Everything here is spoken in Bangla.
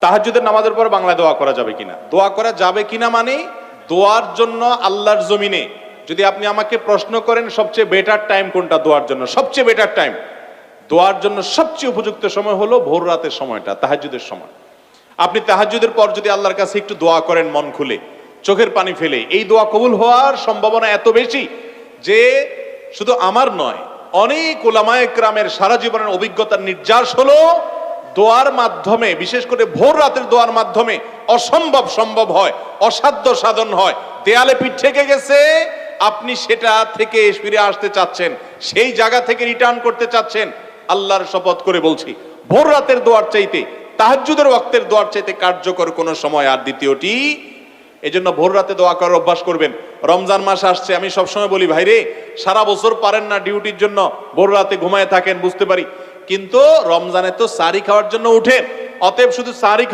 তাহাজ্জুদের নামাজের পর বাংলায় দোয়া করা যাবে কিনা? দোয়া করা যাবে কিনা মানে দোয়ার জন্য আল্লাহর জমিনে যদি আপনি আমাকে প্রশ্ন করেন সবচেয়ে বেটার টাইম কোনটা দোয়ার জন্য, সবচেয়ে বেটার টাইম দোয়ার জন্য সবচেয়ে উপযুক্ত সময় হলো ভোর রাতের সময়টা, তাহাজ্জুদের সময়। আপনি তাহাজ্জুদের পর যদি আল্লাহর কাছে একটু দোয়া করেন মন খুলে, চোখের পানি ফেলে, এই দোয়া কবুল হওয়ার সম্ভাবনা এত বেশি যে শুধু আমার নয়, অনেক উলামায়ে কেরামের সারা জীবনের অভিজ্ঞতার নির্যাস হলো দোয়ার মাধ্যমে, বিশেষ করে ভোর রাতের দোয়ার মাধ্যমে অসম্ভব সম্ভব হয়, অসাধ্য সাধন হয়। দেয়ালে পিঠ থেকে গেছে, আপনি সেটা থেকে ফিরে আসতে চাচ্ছেন, সেই জায়গা থেকে রিটার্ন করতে চাচ্ছেন। আল্লাহর শপথ করে বলছি, ভোর রাতের দোয়ার চাইতে, তাহাজ্জুদের ওয়াক্তের দোয়ার চাইতে কার্যকর কোনো সময় আর দ্বিতীয়টি। এজন্য ভোর রাতে দোয়া করার অভ্যাস করবেন। রমজান মাস আসছে, আমি সবসময় বলি ভাইরে, সারা বছর পারেন না ডিউটির জন্য, ভোর রাতে ঘুমায় থাকেন বুঝতে পারি, কিন্তু রমজানে তো সারি খাওয়ার জন্য উঠেন, অতএব শুধু সারি